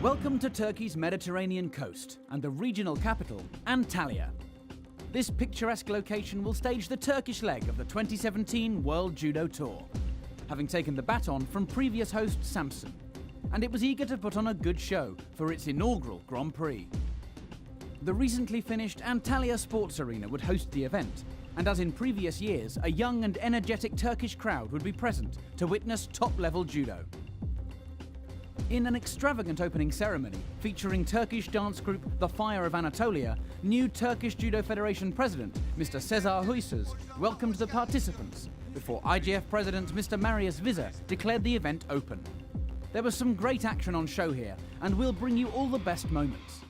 Welcome to Turkey's Mediterranean coast and the regional capital, Antalya. This picturesque location will stage the Turkish leg of the 2017 World Judo Tour, having taken the baton from previous host Samsun, and it was eager to put on a good show for its inaugural Grand Prix. The recently finished Antalya Sports Arena would host the event, and as in previous years, a young and energetic Turkish crowd would be present to witness top-level judo. In an extravagant opening ceremony featuring Turkish dance group The Fire of Anatolia, new Turkish Judo Federation President Mr. Cesar Huysuz welcomed the participants before IJF President Mr. Marius Vizer declared the event open. There was some great action on show here, and we'll bring you all the best moments.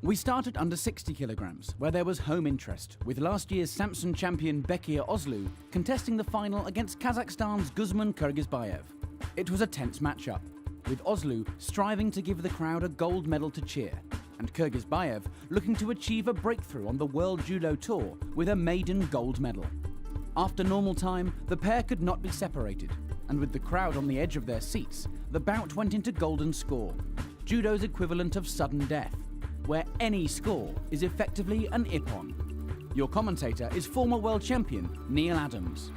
We started under 60 kilograms, where there was home interest, with last year's Samsun champion Bekir Ozlu contesting the final against Kazakhstan's Guzman Kyrgyzbayev. It was a tense matchup, with Ozlu striving to give the crowd a gold medal to cheer, and Kyrgyzbayev looking to achieve a breakthrough on the World Judo Tour with a maiden gold medal. After normal time, the pair could not be separated, and with the crowd on the edge of their seats, the bout went into golden score, judo's equivalent of sudden death, where any score is effectively an ippon. Your commentator is former world champion Neil Adams.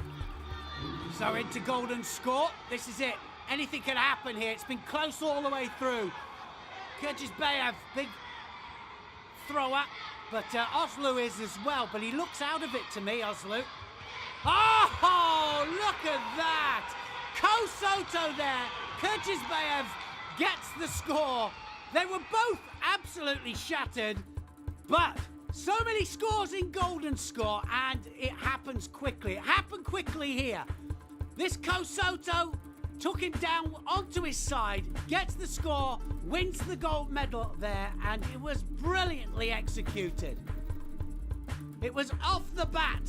So into golden score, this is it. Anything can happen here. It's been close all the way through. Kyrgyzbayev, big thrower, but Ozlu is as well, but he looks out of it to me, Ozlu. Oh, look at that! Ko Soto there. Kyrgyzbayev gets the score. They were both absolutely shattered, but so many scores in golden score, and it happens quickly. It happened quickly here. This Ko Soto took him down onto his side, gets the score, wins the gold medal there, and it was brilliantly executed. It was off the bat.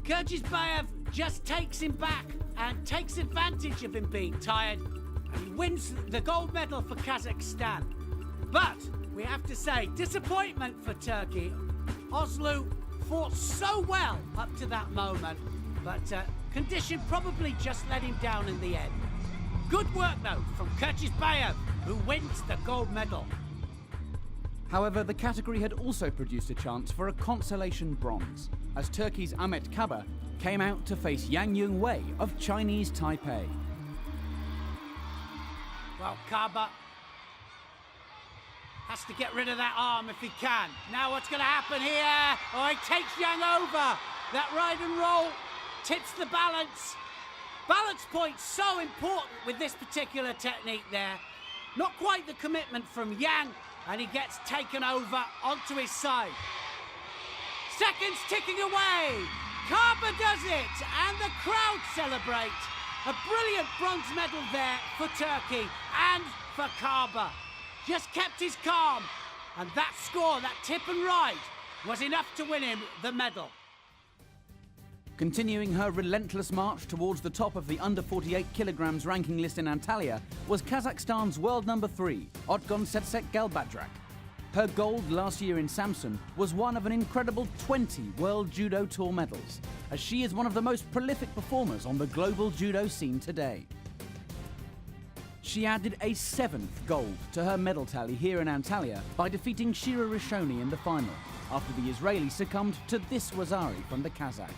Kyrgyzbayev just takes him back and takes advantage of him being tired, and he wins the gold medal for Kazakhstan. But we have to say, disappointment for Turkey. Ozlu fought so well up to that moment, but condition probably just let him down in the end. Good work though from Kyrgyzbayev, who wins the gold medal. However, the category had also produced a chance for a consolation bronze, as Turkey's Ahmet Kaba came out to face Yang Yung Wei of Chinese Taipei. Well, Kaba has to get rid of that arm if he can. Now what's going to happen here? Oh, he takes Yang over. That ride and roll tips the balance. Balance point's so important with this particular technique there. Not quite the commitment from Yang, and he gets taken over onto his side. Seconds ticking away. Kaba does it, and the crowd celebrate. A brilliant bronze medal there for Turkey and for Kaba. Just kept his calm, and that score, that tip and ride, was enough to win him the medal. Continuing her relentless march towards the top of the under 48 kilograms ranking list in Antalya was Kazakhstan's world number 3, Otgon Setsek Galbadrak. Her gold last year in Samsun was one of an incredible 20 World Judo Tour medals, as she is one of the most prolific performers on the global judo scene today. She added a 7th gold to her medal tally here in Antalya by defeating Shira Rishoni in the final, after the Israeli succumbed to this Wazari from the Kazakh.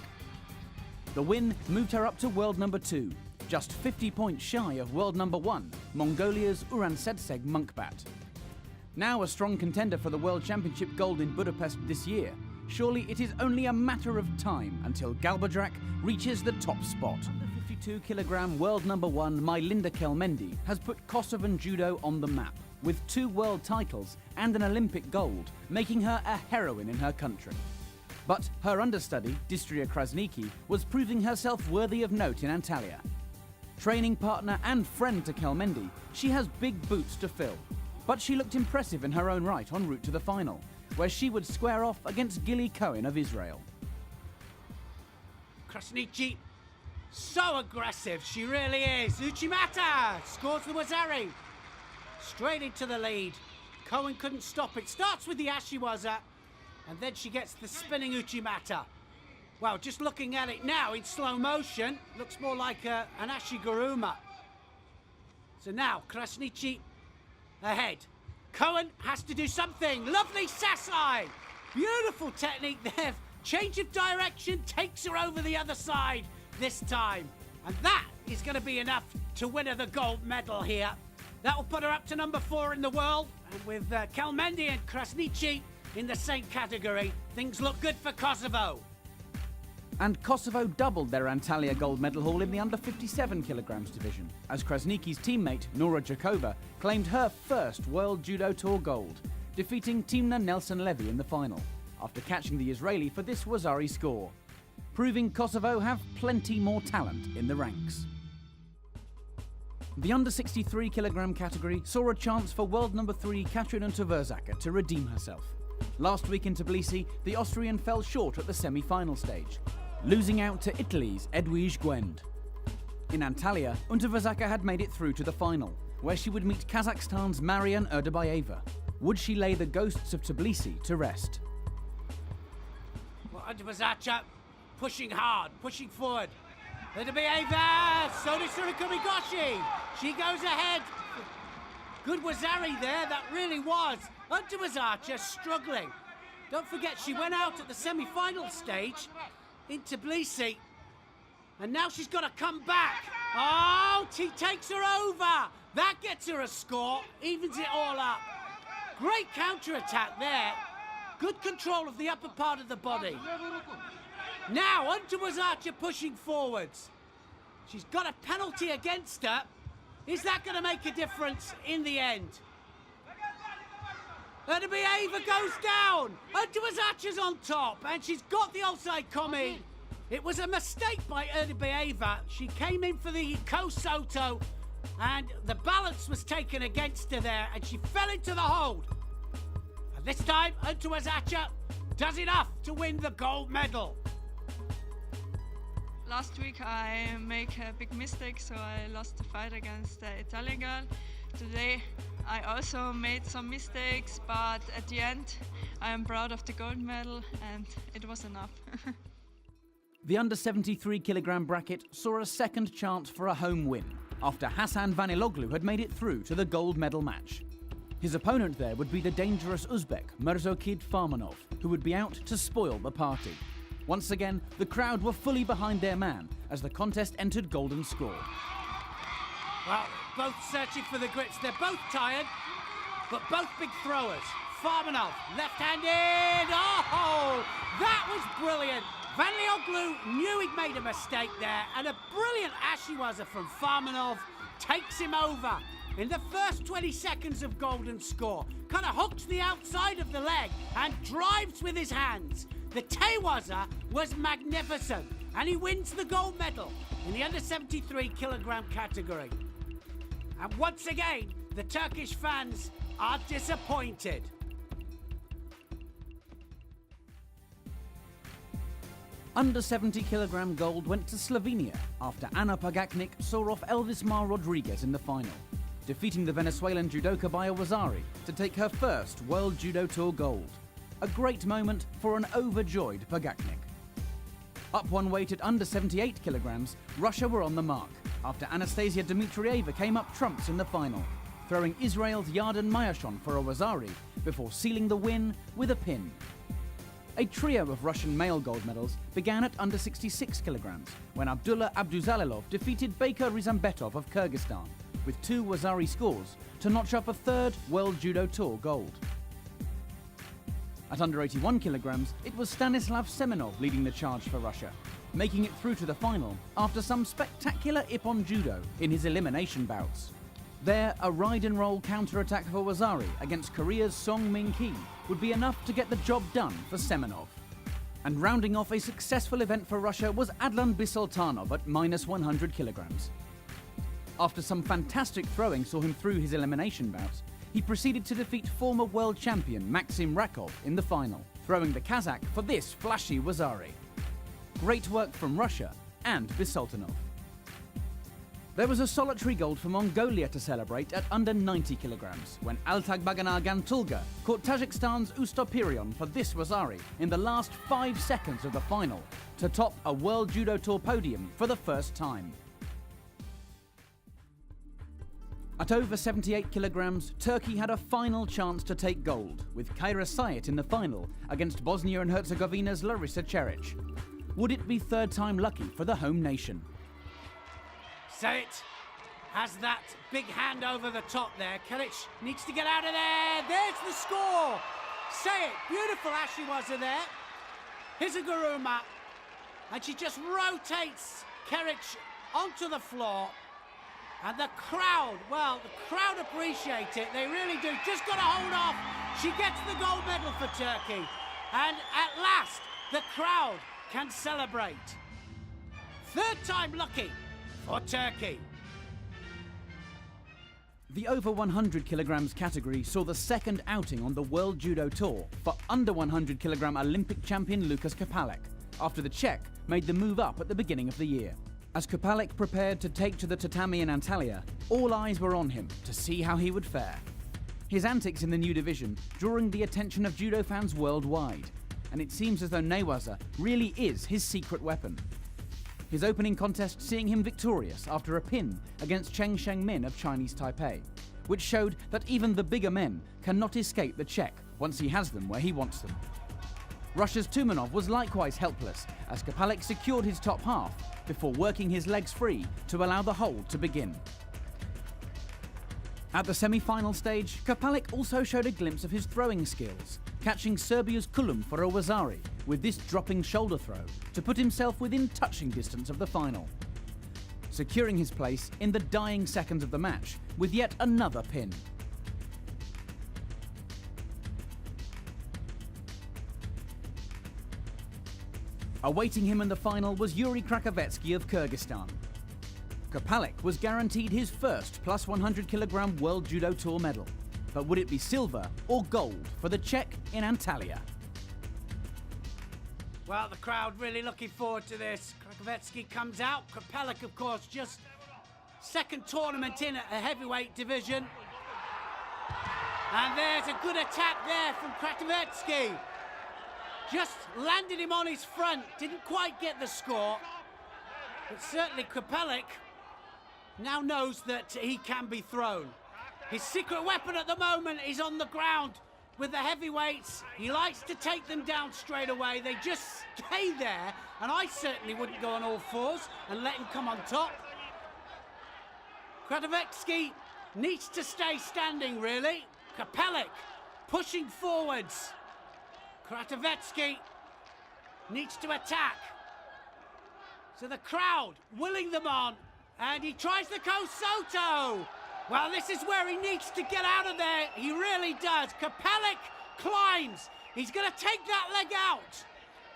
The win moved her up to world number 2, just 50 points shy of world number 1, Mongolia's Uransetseg Munkbat. Now a strong contender for the World Championship gold in Budapest this year, surely it is only a matter of time until Galbadrak reaches the top spot. The 52 kilogram world number 1 Mylinda Kelmendi has put Kosovan judo on the map, with 2 world titles and an Olympic gold, making her a heroine in her country. But her understudy, Distria Krasniki, was proving herself worthy of note in Antalya. Training partner and friend to Kelmendi, she has big boots to fill, but she looked impressive in her own right en route to the final, where she would square off against Gilly Cohen of Israel. Krasniki, so aggressive, she really is. Uchimata scores the Wazari. Straight into the lead. Cohen couldn't stop it. Starts with the Ashiwaza, and then she gets the spinning Uchimata. Well, just looking at it now in slow motion, looks more like an Ashiguruma. So now, Krasniki ahead. Cohen has to do something. Lovely Sassai. Beautiful technique there. Change of direction takes her over the other side this time. And that is going to be enough to win her the gold medal here. That will put her up to number 4 in the world. And with Kelmendi and Krasniqi in the same category, things look good for Kosovo. And Kosovo doubled their Antalya gold medal haul in the under 57 kilograms division, as Krasniqi's teammate Nora Jakova claimed her first World Judo Tour gold, defeating Timna Nelson-Levy in the final, after catching the Israeli for this Wazari score, proving Kosovo have plenty more talent in the ranks. The under 63 kilogram category saw a chance for world number 3 Katrina Tverzaka to redeem herself. Last week in Tbilisi, the Austrian fell short at the semi-final stage, losing out to Italy's Edwige Gwend. In Antalya, Tverzaka had made it through to the final, where she would meet Kazakhstan's Marian Erdobayeva. Would she lay the ghosts of Tbilisi to rest? Well, Tverzaka pushing hard, pushing forward. Erdobayeva, so does Surikomigoshi. She goes ahead. Good Wazari there, that really was. Tverzaka struggling. Don't forget, she went out at the semi-final stage in Tbilisi, and now she's got to come back. Oh, she takes her over. That gets her a score, evens it all up. Great counter-attack there. Good control of the upper part of the body. Now, Tverzaka pushing forwards. She's got a penalty against her. Is that going to make a difference in the end? Erdobayeva goes down. Tverzaka's on top, and she's got the offside coming. It was a mistake by Erdobayeva. She came in for the Kosoto, and the balance was taken against her there, and she fell into the hold. And this time, Tverzaka does enough to win the gold medal. Last week I made a big mistake, so I lost the fight against the Italian girl. Today I also made some mistakes, but at the end I am proud of the gold medal and it was enough. The under 73 kilogram bracket saw a second chance for a home win after Hasan Vaniloglu had made it through to the gold medal match. His opponent there would be the dangerous Uzbek Mirzokid Farmanov, who would be out to spoil the party. Once again, the crowd were fully behind their man as the contest entered golden score. Well, both searching for the grips. They're both tired, but both big throwers. Farmanov, left-handed. Oh, that was brilliant. Vanlioglu knew he'd made a mistake there, and a brilliant Ashiwaza from Farmanov takes him over in the first 20 seconds of golden score. Kind of hooks the outside of the leg and drives with his hands. The Tewaza was magnificent, and he wins the gold medal in the under 73 kilogram category. And once again, the Turkish fans are disappointed. Under 70 kilogram gold went to Slovenia after Ana Pagacnik saw off Elvismar Rodriguez in the final, defeating the Venezuelan judoka Baya Wazari to take her first World Judo Tour gold. A great moment for an overjoyed Pagacnik. Up one weight at under 78 kilograms, Russia were on the mark after Anastasia Dmitrieva came up trumps in the final, throwing Israel's Yarden Mayashon for a Wazari before sealing the win with a pin. A trio of Russian male gold medals began at under 66 kilograms when Abdullah Abduzalilov defeated Baker Rizambetov of Kyrgyzstan with 2 Wazari scores to notch up a third World Judo Tour gold. At under 81 kilograms, it was Stanislav Semenov leading the charge for Russia, making it through to the final after some spectacular ippon judo in his elimination bouts. There, a ride-and-roll counter-attack for Wazari against Korea's Song Min-ki would be enough to get the job done for Semenov. And rounding off a successful event for Russia was Adlan Bisultanov at minus 100 kilograms. After some fantastic throwing saw him through his elimination bouts, he proceeded to defeat former world champion Maxim Rakov in the final, throwing the Kazakh for this flashy Wazari. Great work from Russia and Bisultanov. There was a solitary gold for Mongolia to celebrate at under 90 kilograms when Altagbaganar Gantulga caught Tajikistan's Ustopirion for this Wazari in the last 5 seconds of the final to top a World Judo Tour podium for the first time. At over 78 kilograms, Turkey had a final chance to take gold, with Kayra Sayet in the final against Bosnia and Herzegovina's Larissa Ceric. Would it be third time lucky for the home nation? Sayet has that big hand over the top there. Ceric needs to get out of there. There's the score. Sayet, beautiful as she was there. Here's a Guruma, and she just rotates Ceric onto the floor. And the crowd, well, the crowd appreciate it. They really do. Just got to hold off. She gets the gold medal for Turkey. And at last, the crowd can celebrate. Third time lucky for Turkey. The over 100 kilograms category saw the second outing on the World Judo Tour for under 100 kilogram Olympic champion Lukas Kapalek, after the Czech made the move up at the beginning of the year. As Kapalek prepared to take to the tatami in Antalya, all eyes were on him to see how he would fare. His antics in the new division drawing the attention of judo fans worldwide, and it seems as though Newaza really is his secret weapon. His opening contest seeing him victorious after a pin against Cheng Sheng-min of Chinese Taipei, which showed that even the bigger men cannot escape the Czech once he has them where he wants them. Russia's Tumanov was likewise helpless as Kapalek secured his top half before working his legs free to allow the hold to begin. At the semi-final stage, Kapalek also showed a glimpse of his throwing skills, catching Serbia's Kulum for a Wazari with this dropping shoulder throw to put himself within touching distance of the final, securing his place in the dying seconds of the match with yet another pin. Awaiting him in the final was Yuri Krakovetsky of Kyrgyzstan. Kapalek was guaranteed his first plus 100 kilogram World Judo Tour medal, but would it be silver or gold for the Czech in Antalya? Well, the crowd really looking forward to this. Krakovetsky comes out. Kapalek, of course, just second tournament in at a heavyweight division. And there's a good attack there from Krakovetsky. Just landed him on his front, didn't quite get the score. But certainly Kapalek now knows that he can be thrown. His secret weapon at the moment is on the ground with the heavyweights. He likes to take them down straight away. They just stay there, and I certainly wouldn't go on all fours and let him come on top. Krakovetsky needs to stay standing, really. Kapalek pushing forwards. Krakovetsky needs to attack. So the crowd willing them on, and he tries the Kosoto. Well, this is where he needs to get out of there. He really does. Kapalek climbs. He's going to take that leg out.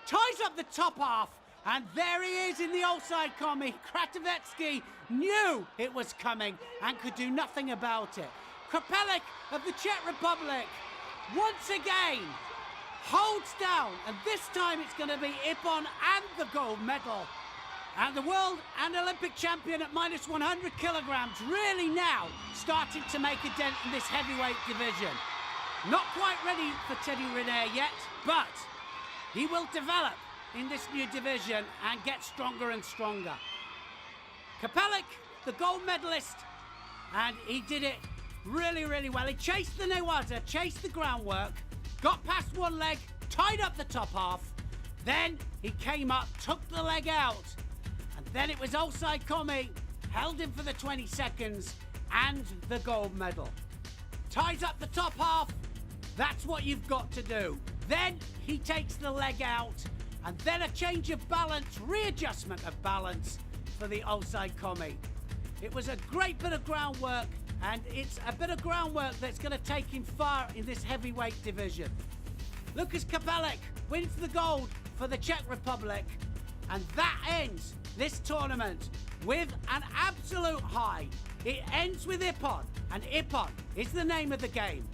Ties up the top half, and there he is in the outside coming. Krakovetsky knew it was coming and could do nothing about it. Kapalek of the Czech Republic once again holds down, and this time it's going to be Ippon and the gold medal. And the world and Olympic champion at minus 100 kilograms really now starting to make a dent in this heavyweight division. Not quite ready for Teddy Riner yet, but he will develop in this new division and get stronger and stronger. Kapalek, the gold medalist, and he did it really, really well. He chased the Newaza, chased the groundwork, got past one leg, tied up the top half, then he came up, took the leg out, and then it was Osai Komi, held him for the 20 seconds, and the gold medal. Ties up the top half, that's what you've got to do. Then he takes the leg out, and then a change of balance, readjustment of balance for the Osai Komi. It was a great bit of groundwork, and it's a bit of groundwork that's going to take him far in this heavyweight division. Lukas Kapalek wins the gold for the Czech Republic, and that ends this tournament with an absolute high. It ends with Ippon, and Ippon is the name of the game.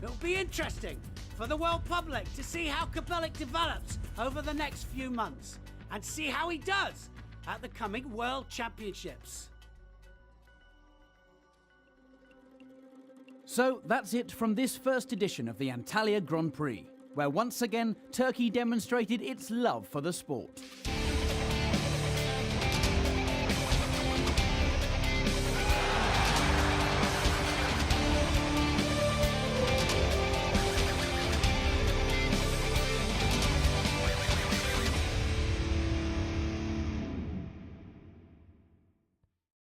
It'll be interesting for the world public to see how Kapalek develops over the next few months and see how he does at the coming World Championships. So that's it from this first edition of the Antalya Grand Prix, where once again Turkey demonstrated its love for the sport.